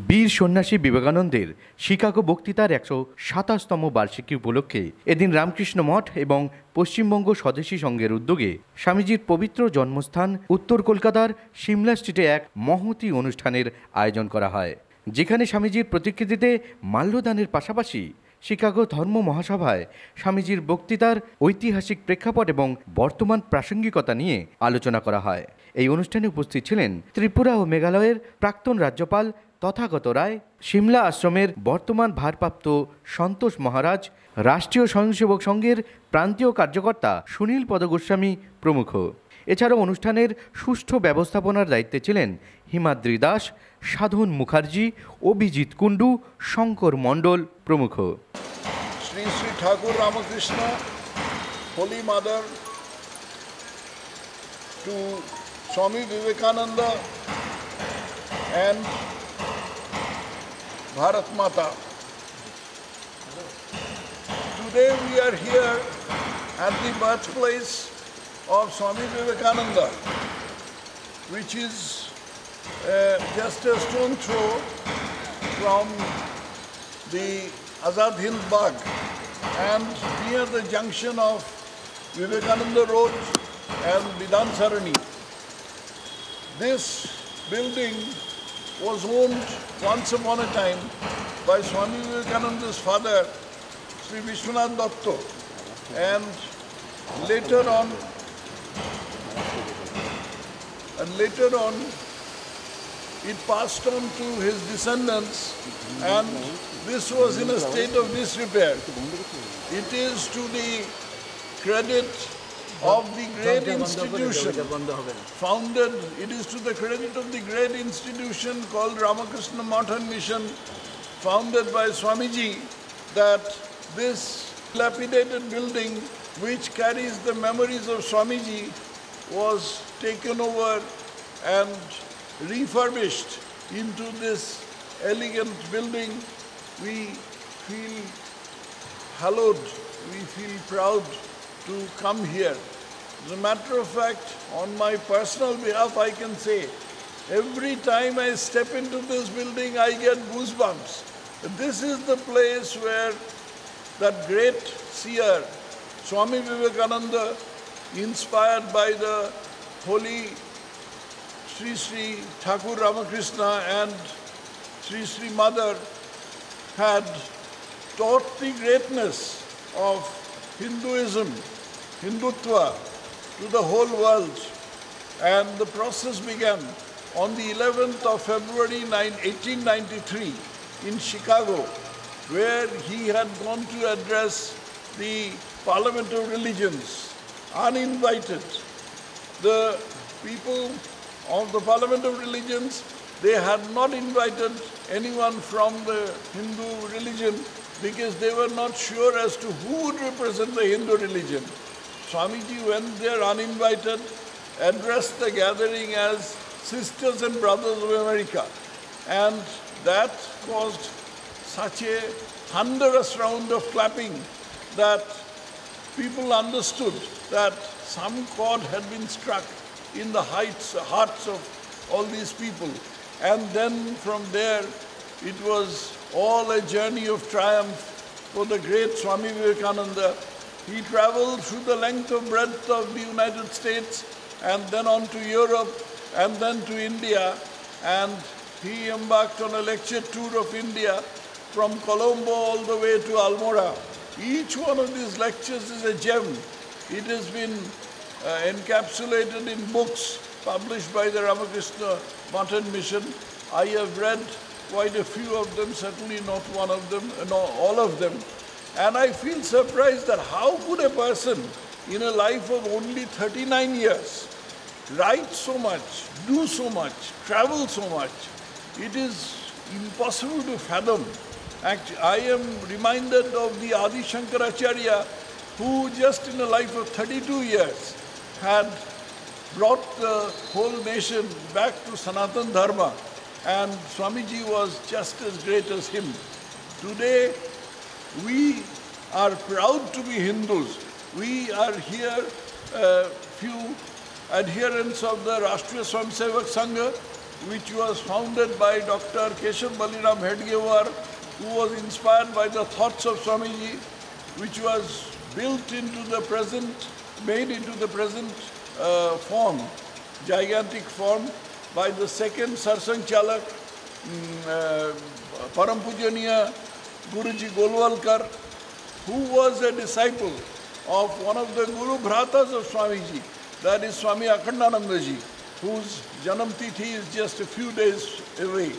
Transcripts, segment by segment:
বীর সন্ন্যাসী বিবেকানন্দের শিকাগো বক্তৃতার ১২৭তম বার্ষিকী উপলক্ষে এদিন রামকৃষ্ণ মঠ এবং পশ্চিমবঙ্গ স্বদেশী সংঘের উদ্যোগে স্বামীজির পবিত্র জন্মস্থান উত্তর কলকাতার সিমলা স্ট্রিটে এক মহতী অনুষ্ঠানের আয়োজন করা হয়, যেখানে স্বামীজির প্রতিকৃতিতে মাল্যদানের পাশাপাশি শিকাগো ধর্ম মহাসভায় স্বামীজির বক্তৃতার ঐতিহাসিক প্রেক্ষাপট এবং বর্তমান প্রাসঙ্গিকতা নিয়ে আলোচনা করা হয়। এই অনুষ্ঠানে উপস্থিত ছিলেন ত্রিপুরা ও মেঘালয়ের প্রাক্তন রাজ্যপাল তথাগত রায়, সিমলা আশ্রমের বর্তমান ভারপ্রাপ্ত সন্তোষ মহারাজ, রাষ্ট্রীয় স্বয়ংসেবক সংঘের প্রান্তীয় কার্যকর্তা সুনীল পদ গোস্বামী প্রমুখ। এছাড়াও অনুষ্ঠানের সুষ্ঠু ব্যবস্থাপনার দায়িত্বে ছিলেন হিমাদ্রি দাস, সাধন মুখার্জি, অভিজিৎ কুণ্ডু, শঙ্কর মণ্ডল প্রমুখ। Shri Shri Thakur Ramakrishna, Holi mother to Swami Vivekananda and Bharat Mata. Today we are here at the birthplace of Swami Vivekananda, which is just a stone throw from the Azad Hind Bagh and near the junction of Vivekananda Road and Vidhan Sarani. This building was owned once upon a time by Swami Vivekananda's father, Sri Vishwanath Datta, and later on it passed on to his descendants, and this was in a state of disrepair. It is to the credit of the great institution founded, it is to the credit of the great institution called Ramakrishna Math and Mission, founded by Swamiji, that this dilapidated building, which carries the memories of Swamiji, was taken over and refurbished into this elegant building. We feel hallowed, we feel proud to come here. As a matter of fact, on my personal behalf, I can say, every time I step into this building, I get goosebumps. This is the place where that great seer, Swami Vivekananda, inspired by the holy Sri Sri Thakur Ramakrishna and Sri Sri Mother, had taught the greatness of Hinduism, Hindutva, to the whole world. And the process began on the 11th of February 1893 in Chicago, where he had gone to address the Parliament of Religions, uninvited. The people of the Parliament of Religions, they had not invited anyone from the Hindu religion because they were not sure as to who would represent the Hindu religion. Swamiji went there uninvited, addressed the gathering as Sisters and Brothers of America, and that caused such a thunderous round of clapping that people understood that some chord had been struck in the hearts of all these people. And then from there, it was all a journey of triumph for the great Swami Vivekananda. He traveled through the length and breadth of the United States and then on to Europe and then to India, and he embarked on a lecture tour of India from Colombo all the way to Almora. Each one of these lectures is a gem. It has been encapsulated in books published by the Ramakrishna Math and Mission. I have read quite a few of them, certainly not one of them, no, all of them. And I feel surprised that how could a person in a life of only 39 years write so much, do so much, travel so much. It is impossible to fathom. Actually, I am reminded of the Adi Shankaracharya, who just in a life of 32 years had brought the whole nation back to Sanatan Dharma, and Swamiji was just as great as him. Today, we are proud to be Hindus. We are here, few adherents of the Rashtriya Swayamsevak Sangha, which was founded by Dr. Keshav Baliram Hedgewar, who was inspired by the thoughts of Swamiji, which was built into the present, made into the present form, gigantic form, by the second Sarsang Chalak, Param Pujaniya Guruji Golwalkar, who was a disciple of one of the Guru Bhratas of Swamiji, that is Swami Akhandanandaji, whose Janam Tithi is just a few days away.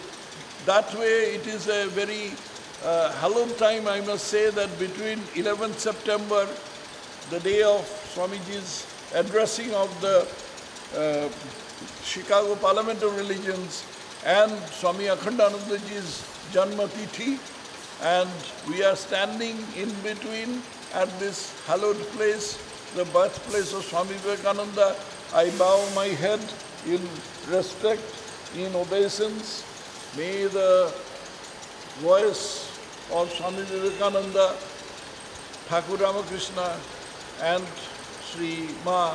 That way it is a very hallowed time, I must say, that between 11th September, the day of Swamiji's addressing of the Chicago Parliament of Religions, and Swami Akhandanandaji's Janma Tithi, and we are standing in between at this hallowed place, the birthplace of Swami Vivekananda. I bow my head in respect, in obeisance. May the voice of Swami Vivekananda, Thakur Ramakrishna and Sri Ma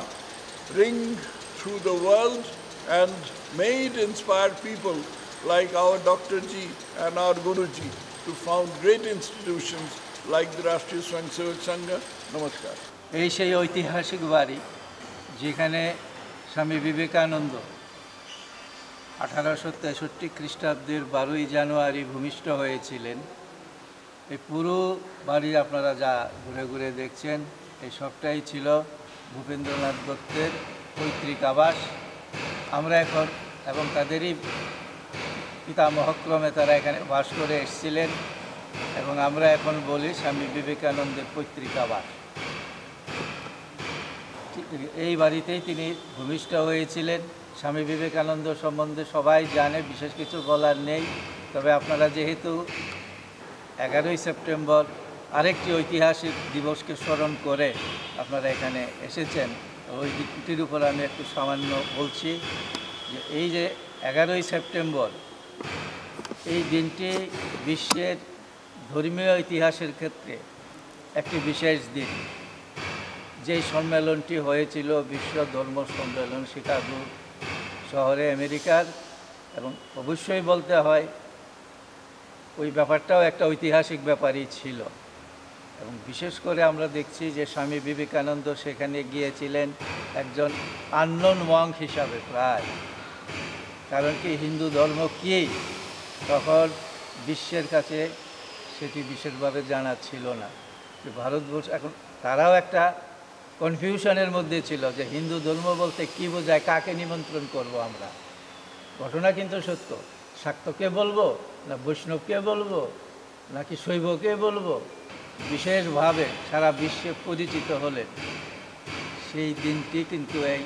ring through the world, and may it inspire people like our Dr. Ji and our Guru Ji to found great institutions like the Rashtriya Swayamsevak Sangha. Namaskar. এই সেই ঐতিহাসিক বাড়ি যেখানে স্বামী বিবেকানন্দ 1863 খ্রিস্টাব্দের 12ই জানুয়ারি ভূমিষ্ঠ হয়েছিলেন। এই পুরো বাড়ি আপনারা যা ঘুরে ঘুরে দেখছেন, এই সবটাই ছিল ভূপেন্দ্রনাথ দত্তের পৈতৃক আবাস। আমরা এখন এবং তাদেরই পিতামহক্রমে তারা এখানে বাস করে এসেছিলেন, এবং আমরা এখন বলি স্বামী বিবেকানন্দের পৈতৃক আবাস। এই বাড়িতেই তিনি ভূমিষ্ঠ হয়েছিলেন। স্বামী বিবেকানন্দ সম্বন্ধে সবাই জানে, বিশেষ কিছু বলার নেই। তবে আপনারা যেহেতু 11ই সেপ্টেম্বর আরেকটি ঐতিহাসিক দিবসকে স্মরণ করে আপনারা এখানে এসেছেন, ওই দিকটির উপর আমি একটু সামান্য বলছি। যে এই যে 11ই সেপ্টেম্বর, এই দিনটি বিশ্বের ধর্মীয় ইতিহাসের ক্ষেত্রে একটি বিশেষ দিন। যেই সম্মেলনটি হয়েছিল বিশ্ব ধর্ম সম্মেলন শিকাগো শহরে আমেরিকার, এবং অবশ্যই বলতে হয় ওই ব্যাপারটাও একটা ঐতিহাসিক ব্যাপারই ছিল। এবং বিশেষ করে আমরা দেখছি যে স্বামী বিবেকানন্দ সেখানে গিয়েছিলেন একজন আননোন মঙ্ক হিসাবে প্রায়। কারণ কি, হিন্দু ধর্ম কী তখন বিশ্বের কাছে সেটি বিশেষভাবে জানা ছিল না। যে ভারতবর্ষ এখন তারাও একটা কনফিউশনের মধ্যে ছিল যে হিন্দু ধর্ম বলতে কী বোঝায়, কাকে নিমন্ত্রণ করব আমরা। ঘটনা কিন্তু সত্য। শাক্তকে বলবো না বৈষ্ণবকে বলবো নাকি শৈবকে বলবো, বিশেষভাবে সারা বিশ্বে পরিচিত হলেন সেই দিনটি কিন্তু এই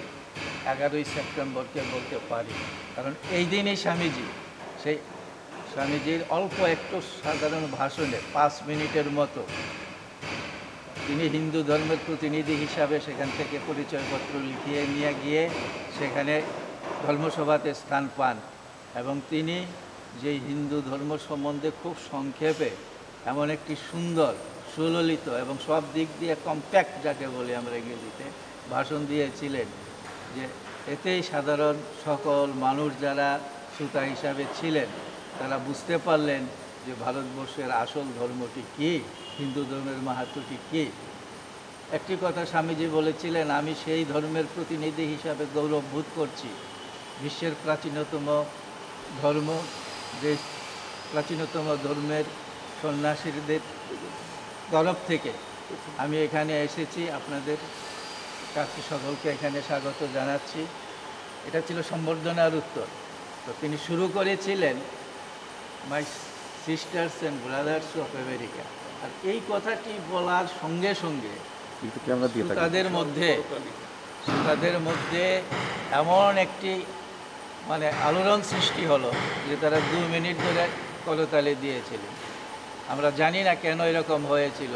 11ই সেপ্টেম্বরকে বলতে পারি। কারণ এই দিনই স্বামীজি, সেই স্বামীজির অল্প একটু সাধারণ ভাষণে 5 মিনিটের মতো তিনি হিন্দু ধর্মের প্রতিনিধি হিসাবে সেখান থেকে পরিচয়পত্র লিখিয়ে নিয়ে গিয়ে সেখানে ধর্মসভাতে স্থান পান, এবং তিনি যে হিন্দু ধর্ম সম্বন্ধে খুব সংক্ষেপে এমন একটি সুন্দর সুললিত এবং সব দিক দিয়ে কম্প্যাক্ট যাকে বলি আমরা ইংরেজিতে ভাষণ দিয়েছিলেন, যে এতেই সাধারণ সকল মানুষ যারা শ্রোতা হিসাবে ছিলেন তারা বুঝতে পারলেন যে ভারতবর্ষের আসল ধর্মটি কী, হিন্দু ধর্মের মাহাত্ম্যটি কী। একটি কথা স্বামীজি বলেছিলেন, আমি সেই ধর্মের প্রতিনিধি হিসাবে গৌরব বোধ করছি। বিশ্বের প্রাচীনতম ধর্ম, যে প্রাচীনতম ধর্মের সন্ন্যাসীদের তরফ থেকে আমি এখানে এসেছি, আপনাদের কাছে সকলকে এখানে স্বাগত জানাচ্ছি। এটা ছিল সম্বর্ধনার উত্তর। তো তিনি শুরু করেছিলেন my sisters and brothers of America. আর এই কথাটি বলার সঙ্গে সঙ্গে তাদের মধ্যে এমন একটি আলোড়ন সৃষ্টি হলো যে তারা 2 মিনিট ধরে করতালি দিয়েছিলেন। আমরা জানি না কেন এরকম হয়েছিল।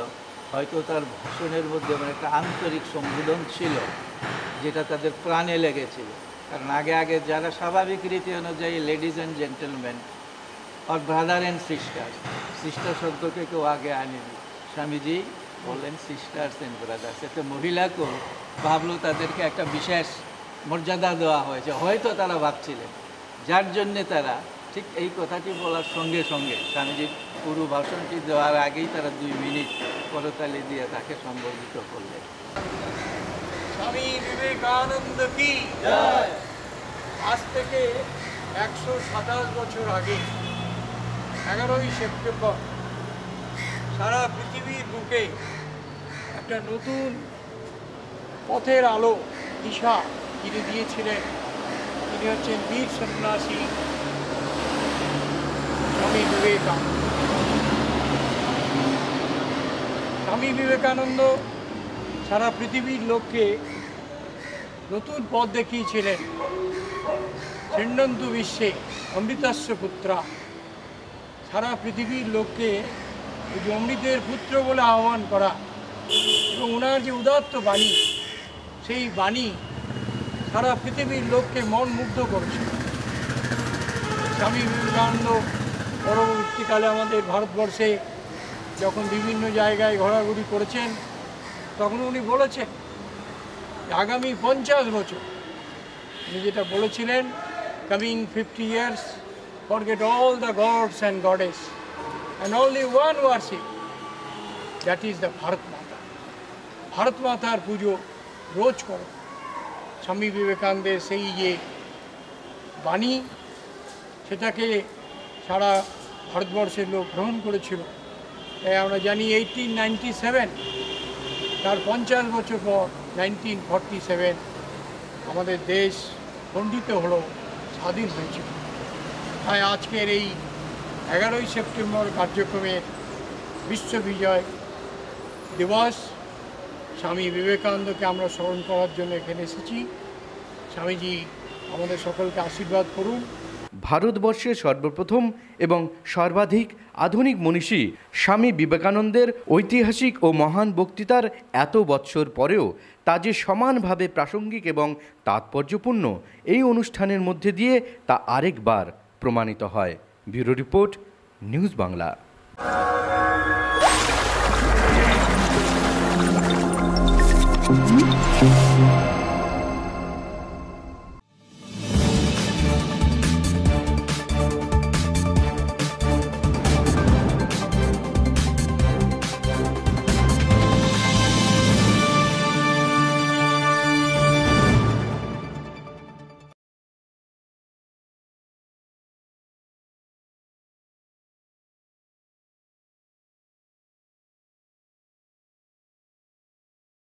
হয়তো তার ভাষণের মধ্যে একটা আন্তরিক সম্বোধন ছিল যেটা তাদের প্রাণে লেগেছিল। কারণ আগে যারা স্বাভাবিক রীতি অনুযায়ী লেডিজ অ্যান্ড জেন্টেলম্যান আর ব্রাদার অ্যান্ড সিস্টার শব্দকে কেউ আগে আনেনি। স্বামীজি বললেন সিস্টার্স অ্যান্ড ব্রাদার্স। এতে মহিলাকেও ভাবলো তাদেরকে একটা বিশেষ মর্যাদা দেওয়া হয়েছে, হয়তো তারা ভাবছিলেন, যার জন্যে তারা ঠিক এই কথাটি বলার সঙ্গে সঙ্গে স্বামীজির পুরো ভাষণটি দেওয়ার আগেই তারা 2 মিনিট করতালি দিয়ে তাকে সম্বোধিত করলেন। স্বামী বিবেকানন্দ কি? আজ থেকে 127 বছর আগে 11ই সেপ্টেম্বর সারা পৃথিবীর বুকে একটা নতুন পথের আলো দিশা যিনি দিয়েছিলেন, তিনি হচ্ছেন বীর সন্ন্যাসী স্বামী বিবেকানন্দ। স্বামী বিবেকানন্দ সারা পৃথিবীর লোককে নতুন পথ দেখিয়েছিলেন। ছিন্নন্তু বিশ্বে অমৃতস্য পুত্রা, সারা পৃথিবীর লোককে এই যে অমৃতের পুত্র বলে আহ্বান করা এবং ওনার যে উদাত্ত বাণী, সেই বাণী সারা পৃথিবীর লোককে মন মুগ্ধ করেছে। স্বামী বিবেকানন্দ পরবর্তীকালে আমাদের ভারতবর্ষে যখন বিভিন্ন জায়গায় ঘোরাঘুরি করেছেন, তখন উনি বলেছেন আগামী 50 বছর উনি যেটা বলেছিলেন, coming 50 years, forget all the gods and goddess and only one worship, that is the Bharat মাতা। ভারত মাতার পুজো রোজ করো। স্বামী বিবেকানন্দের সেই যে বাণী, সেটাকে সারা ভারতবর্ষের লোক গ্রহণ করেছিল। তাই আমরা জানি 1897, তার 50 বছর পর 1947 আমাদের দেশ খণ্ডিত হলো, স্বাধীন হয়েছিল। তাই আজকের এই 11ই সেপ্টেম্বর কার্যক্রমের বিশ্ব বিজয় দিবস, স্বামী বিবেকানন্দকে আমরা স্মরণ করার জন্য এখানে এসেছি। স্বামীজি আমাদের সকলকে আশীর্বাদ করুন। ভারতবর্ষের সর্বপ্রথম এবং সর্বাধিক আধুনিক মনীষী স্বামী বিবেকানন্দের ঐতিহাসিক ও মহান বক্তৃতার এত বৎসর পরেও তা যে সমানভাবে প্রাসঙ্গিক এবং তাৎপর্যপূর্ণ, এই অনুষ্ঠানের মধ্যে দিয়ে তা আরেকবার প্রমাণিত হয়। Bureau report, news Bangla.